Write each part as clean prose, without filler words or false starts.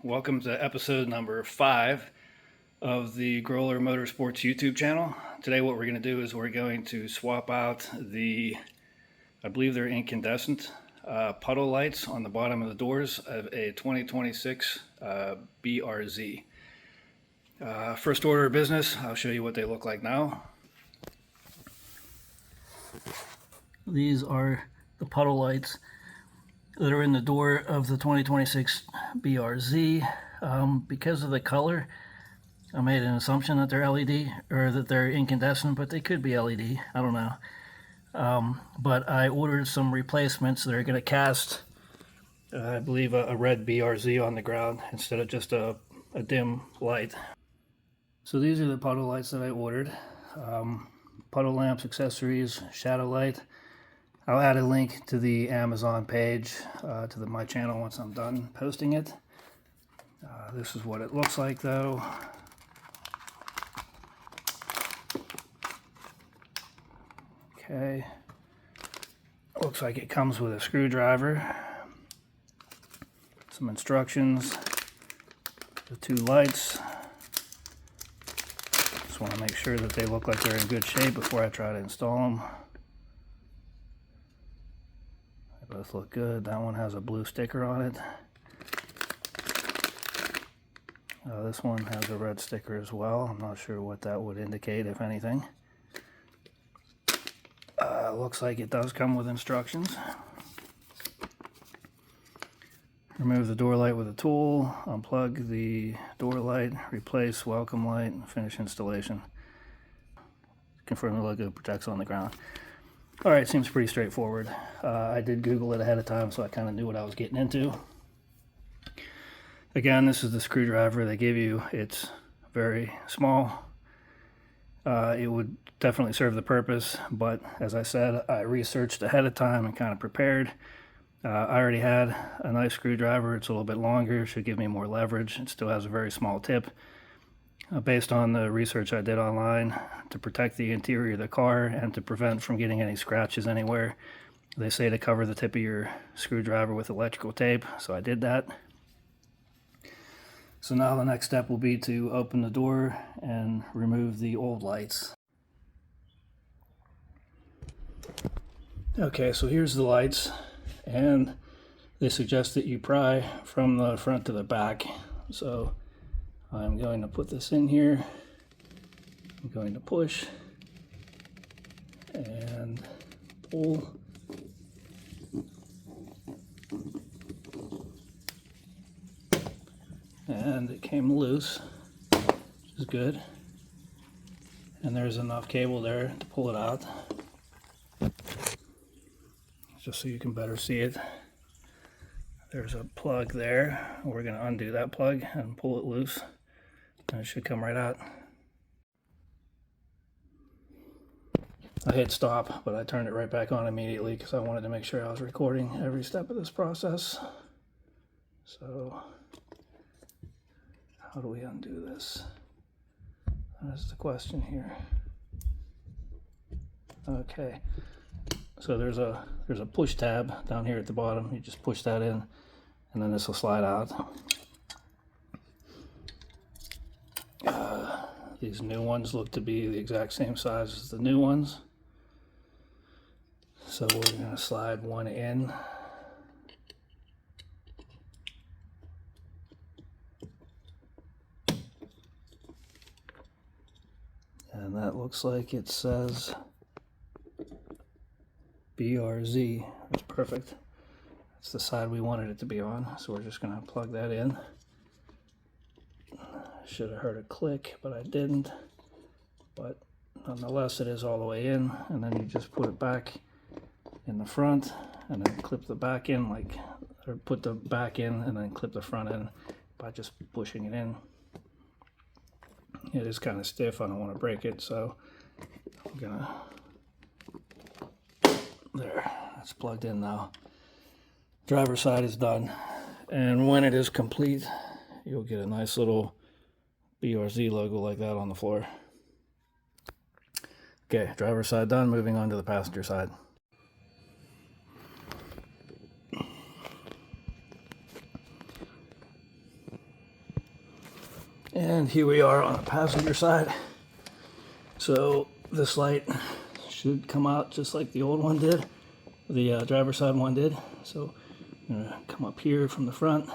Welcome to episode number 5 of the Growler Motorsports YouTube channel. Today what we're going to do is we're going to swap out I believe they're incandescent puddle lights on the bottom of the doors of a 2026 BRZ. First order of business, I'll show you what they look like now. These are the puddle lights that are in the door of the 2026 BRZ. Because of the color, I made an assumption that they're LED or that they're incandescent, but they could be LED. I don't know. But I ordered some replacements that are going to cast, I believe, a red BRZ on the ground instead of just a dim light. So these are the puddle lights that I ordered. Puddle lamps, accessories, shadow light. I'll add a link to the Amazon page to my channel once I'm done posting it. This is what it looks like though. Okay. Looks like it comes with a screwdriver, some instructions, the 2 lights. Just want to make sure that they look like they're in good shape before I try to install them. Both look good. That one has a blue sticker on it. This one has a red sticker as well. I'm not sure what that would indicate, if anything. Looks like it does come with instructions. Remove the door light with a tool. Unplug the door light. Replace welcome light. Finish installation. Confirm the logo protects on the ground. Alright, seems pretty straightforward. I did Google it ahead of time, so I kind of knew what I was getting into. Again, this is the screwdriver they give you. It's very small. It would definitely serve the purpose, but as I said, I researched ahead of time and kind of prepared. I already had a nice screwdriver. It's a little bit longer, should give me more leverage. It still has a very small tip. Based on the research I did online, to protect the interior of the car and to prevent from getting any scratches anywhere, they say to cover the tip of your screwdriver with electrical tape, so I did that. So now the next step will be to open the door and remove the old lights. Okay, so here's the lights, and they suggest that you pry from the front to the back. So I'm going to put this in here. I'm going to push and pull. And it came loose, which is good. And there's enough cable there to pull it out, just so you can better see it. There's a plug there. We're going to undo that plug and pull it loose, and it should come right out. I hit stop, but I turned it right back on immediately because I wanted to make sure I was recording every step of this process. So how do we undo this? That's the question here. Okay, so there's a push tab down here at the bottom. You just push that in, and then this will slide out. These new ones look to be the exact same size as the new ones. So we're going to slide one in. And that looks like it says BRZ. That's perfect. That's the side we wanted it to be on. So we're just going to plug that in. Should have heard a click, but I didn't. But nonetheless, it is all the way in. And then you just put it back in the front and then clip the back in, or put the back in and then clip the front in by just pushing it in. It is kind of stiff. I don't want to break it, so I'm gonna, there, that's plugged in now. Driver's side is done, and when it is complete, you'll get a nice little BRZ logo like that on the floor. Okay, driver's side done, moving on to the passenger side. And here we are on the passenger side. So this light should come out just like the old one did, the driver's side one did. So I'm gonna come up here from the front,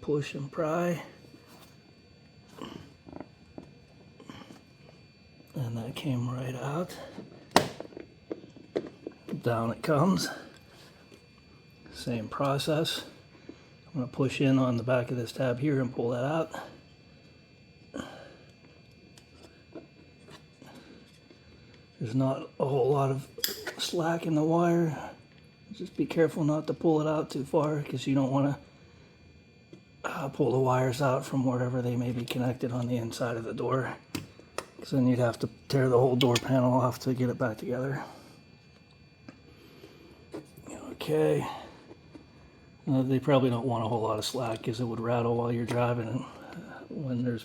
push and pry, and that came right out. Down it comes. Same process. I'm going to push in on the back of this tab here and pull that out. There's not a whole lot of slack in the wire. Just be careful not to pull it out too far, because you don't want to pull the wires out from wherever they may be connected on the inside of the door, because then you'd have to tear the whole door panel off to get it back together. Okay. They probably don't want a whole lot of slack, because it would rattle while you're driving, and when there's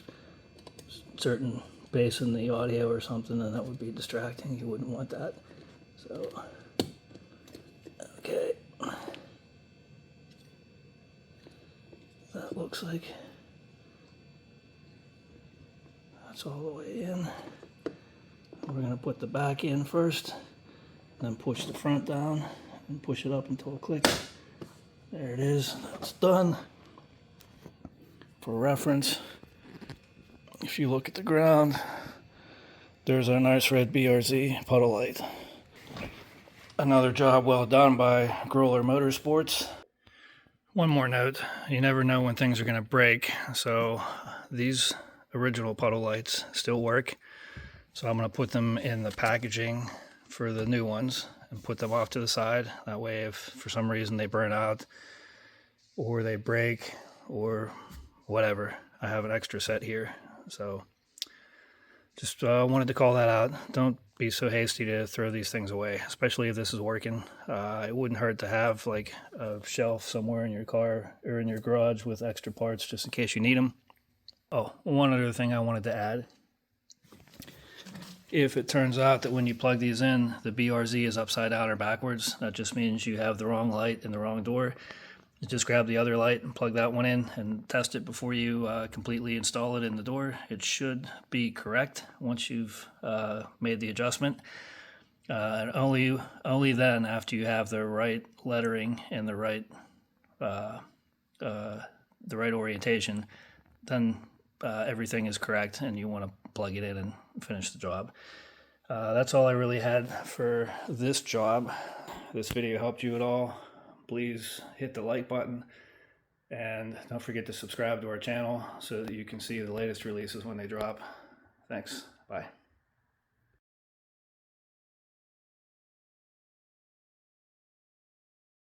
certain bass in the audio or something, then that would be distracting. You wouldn't want that. So, okay. That looks like that's all the way in. We're going to put the back in first, then push the front down and push it up until it clicks. There it is. That's done. For reference, if you look at the ground, there's our nice red BRZ puddle light. Another job well done by Growler Motorsports. One more note, you never know when things are going to break, so these original puddle lights still work. So I'm going to put them in the packaging for the new ones and put them off to the side. That way, if for some reason they burn out or they break or whatever, I have an extra set here. So just wanted to call that out. Don't be so hasty to throw these things away, especially if this is working. It wouldn't hurt to have like a shelf somewhere in your car or in your garage with extra parts just in case you need them. Oh, one other thing I wanted to add. If it turns out that when you plug these in, the BRZ is upside down or backwards, that just means you have the wrong light in the wrong door. You just grab the other light and plug that one in and test it before you completely install it in the door. It should be correct once you've made the adjustment. And only then, after you have the right lettering and the right orientation, then everything is correct and you want to plug it in and finish the job. That's all I really had for this job. This video helped you at all, please hit the like button and don't forget to subscribe to our channel so that you can see the latest releases when they drop. Thanks. Bye.